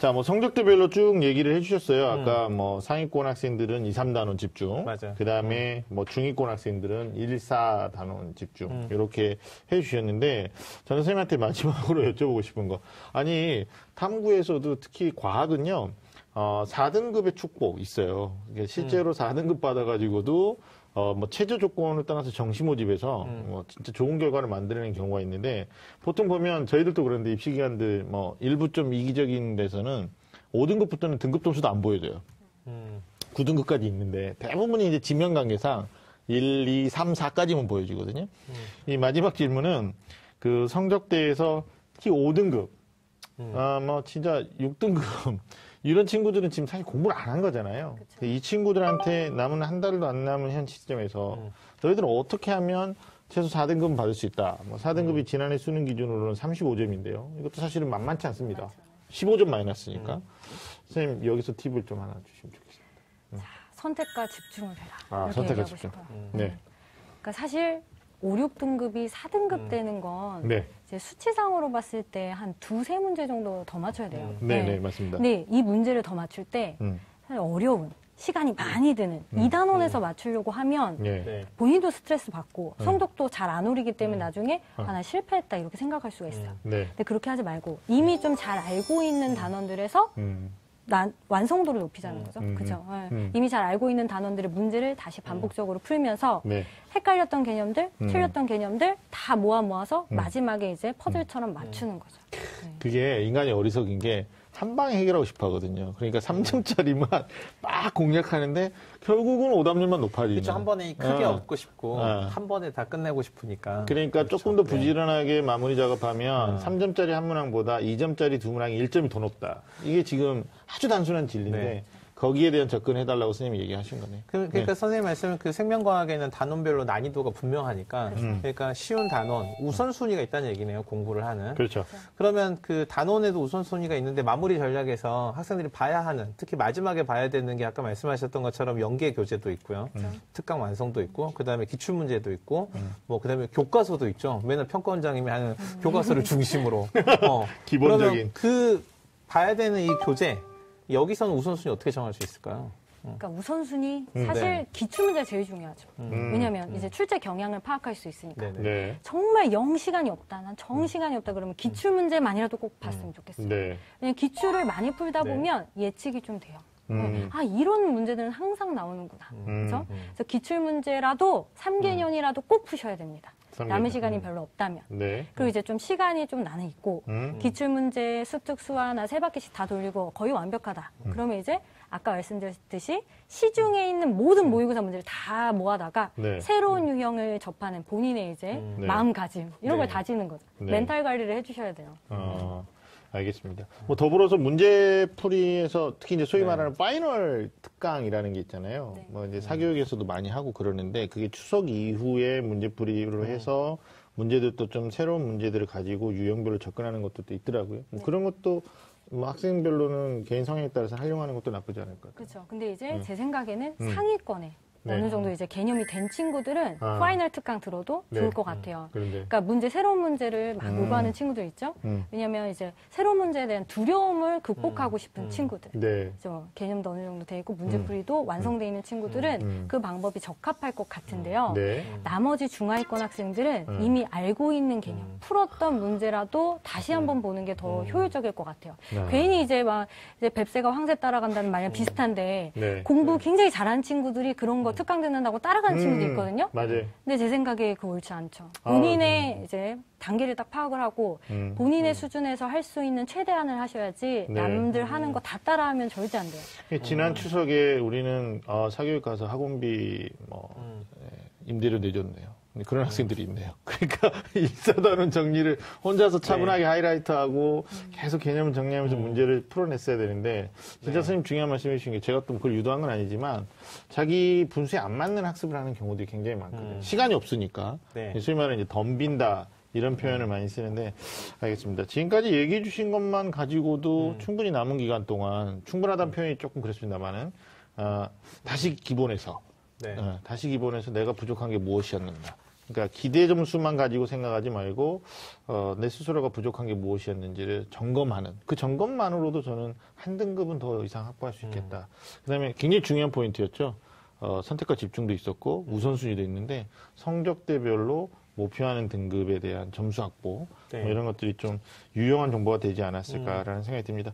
자, 뭐 성적대별로 쭉 얘기를 해주셨어요. 아까 뭐 상위권 학생들은 2, 3단원 집중. 맞아요. 그 다음에 뭐 중위권 학생들은 1, 4단원 집중. 이렇게 해주셨는데 저는 선생님한테 마지막으로 여쭤보고 싶은 거. 아니, 탐구에서도 특히 과학은요, 4등급의 축복 있어요. 실제로 4등급 받아가지고도 뭐 최저 조건을 떠나서 정시 모집에서 뭐 진짜 좋은 결과를 만들어내는 경우가 있는데 보통 보면 저희들도 그런데 입시 기관들 뭐 일부 좀 이기적인 데서는 5등급부터는 등급 점수도 안 보여줘요. 9등급까지 있는데 대부분이 이제 지명 관계상 1, 2, 3, 4까지만 보여지거든요. 이 마지막 질문은 그 성적대에서 특히 5등급, 뭐 진짜 6등급 이런 친구들은 지금 사실 공부를 안 한 거잖아요. 그쵸. 이 친구들한테 남은 한 달도 안 남은 현 시점에서 너희들은 어떻게 하면 최소 4등급은 받을 수 있다. 뭐 4등급이 지난해 수능 기준으로는 35점인데요. 이것도 사실은 만만치 않습니다. 맞아. 15점 마이너스니까. 선생님 여기서 팁을 좀 하나 주시면 좋겠습니다. 자, 선택과 집중을 해라. 아, 선택과 집중. 네. 그러니까 사실 5, 6등급이 4등급 되는 건 네. 이제 수치상으로 봤을 때 한 2, 3문제 정도 더 맞춰야 돼요. 네, 맞습니다. 근데 이 문제를 더 맞출 때 사실 어려운, 시간이 많이 드는 2단원에서 맞추려고 하면 본인도 스트레스 받고 성적도 잘 안 오르기 때문에 나중에 나 실패했다 이렇게 생각할 수가 있어요. 근데 그렇게 하지 말고 이미 좀 잘 알고 있는 단원들에서 완성도를 높이자는 거죠. 그죠? 이미 잘 알고 있는 단원들의 문제를 다시 반복적으로 풀면서 헷갈렸던 개념들, 틀렸던 개념들 다 모아서 마지막에 이제 퍼즐처럼 맞추는 거죠. 그게 인간이 어리석인 게 한 방에 해결하고 싶어 하거든요. 그러니까 3점짜리만 막 공략하는데 결국은 오답률만 높아지는. 그렇죠. 한 번에 크게 얻고 싶고 한 번에 다 끝내고 싶으니까. 그러니까 그렇죠. 조금 더 부지런하게 마무리 작업하면 3점짜리 한 문항보다 2점짜리 두 문항이 1점이 더 높다. 이게 지금 아주 단순한 진리인데 거기에 대한 접근해달라고 선생님이 얘기하신 거네요. 그러니까 선생님 말씀은 그 생명과학에는 단원별로 난이도가 분명하니까 그러니까 쉬운 단원, 우선순위가 있다는 얘기네요. 공부를 하는. 그렇죠. 그러면 그 단원에도 우선순위가 있는데 마무리 전략에서 학생들이 봐야 하는, 특히 마지막에 봐야 되는 게 아까 말씀하셨던 것처럼 연계 교재도 있고요. 특강 완성도 있고, 그 다음에 기출문제도 있고, 뭐 그 다음에 교과서도 있죠. 맨날 평가원장님이 하는 교과서를 중심으로. 기본적인. 그러면 그 봐야 되는 이 교재, 여기서는 우선순위 어떻게 정할 수 있을까요? 그러니까 우선순위 사실 기출문제가 제일 중요하죠. 왜냐하면 이제 출제 경향을 파악할 수 있으니까. 정말 영 시간이 없다. 난 정 시간이 없다 그러면 기출문제만이라도 꼭 봤으면 좋겠어요. 왜냐면 기출을 많이 풀다 보면 예측이 좀 돼요. 아, 이런 문제들은 항상 나오는구나. 그렇죠? 그래서 기출문제라도 3개년이라도 꼭 푸셔야 됩니다. 남은 시간이 별로 없다면. 그리고 이제 좀 시간이 좀 나는 있고, 기출문제, 수특, 수화나 세 바퀴씩 다 돌리고 거의 완벽하다. 그러면 이제 아까 말씀드렸듯이 시중에 있는 모든 모의고사 문제를 다 모아다가 새로운 유형을 접하는 본인의 이제 마음가짐, 이런 걸 다지는 거죠. 멘탈 관리를 해주셔야 돼요. 알겠습니다. 뭐 더불어서 문제풀이에서 특히 이제 소위 말하는 파이널 특강이라는 게 있잖아요. 뭐 이제 사교육에서도 많이 하고 그러는데 그게 추석 이후에 문제풀이로 해서 문제들도 좀 새로운 문제들을 가지고 유형별로 접근하는 것도 또 있더라고요. 뭐 그런 것도 뭐 학생별로는 개인 성향에 따라서 활용하는 것도 나쁘지 않을 것 같아요. 그렇죠. 근데 이제 제 생각에는 상위권에 어느 정도 이제 개념이 된 친구들은 파이널 특강 들어도 좋을 것 같아요. 그러니까 새로운 문제를 막 요구하는 친구들 있죠? 왜냐면 이제 새로운 문제에 대한 두려움을 극복하고 싶은 친구들. 개념도 어느 정도 돼 있고 문제풀이도 완성돼 있는 친구들은 그 방법이 적합할 것 같은데요. 나머지 중하위권 학생들은 이미 알고 있는 개념, 풀었던 문제라도 다시 한번 보는 게 더 효율적일 것 같아요. 괜히 이제 막 이제 뱁새가 황새 따라간다는 말이랑 비슷한데 공부 굉장히 잘하는 친구들이 그런 거 특강 듣는다고 따라가는 친구도 있거든요. 맞아요. 근데 제 생각에 그거 옳지 않죠. 본인의 이제 단계를 딱 파악을 하고 본인의 수준에서 할 수 있는 최대한을 하셔야지 남들 하는 거 다 따라하면 절대 안 돼요. 지난 추석에 우리는 사교육 가서 학원비 임대료 내줬네요. 그런 학생들이 있네요. 그러니까 일사단원 정리를 혼자서 차분하게 하이라이트하고 계속 개념을 정리하면서 문제를 풀어냈어야 되는데 진짜 선생님 중요한 말씀해 주신 게 제가 또 그걸 유도한 건 아니지만 자기 분수에 안 맞는 학습을 하는 경우들이 굉장히 많거든요. 시간이 없으니까. 소위 말하는 이제 덤빈다. 이런 표현을 많이 쓰는데 알겠습니다. 지금까지 얘기해 주신 것만 가지고도 충분히 남은 기간 동안 충분하다는 표현이 조금 그렇습니다만은 다시 기본에서 다시 기본에서 내가 부족한 게 무엇이었는가 그러니까 기대 점수만 가지고 생각하지 말고 내 스스로가 부족한 게 무엇이었는지를 점검하는 그 점검만으로도 저는 한 등급은 더 이상 확보할 수 있겠다. 그다음에 굉장히 중요한 포인트였죠. 선택과 집중도 있었고 우선순위도 있는데 성적대별로 목표하는 등급에 대한 점수 확보 뭐 이런 것들이 좀 유용한 정보가 되지 않았을까라는 생각이 듭니다.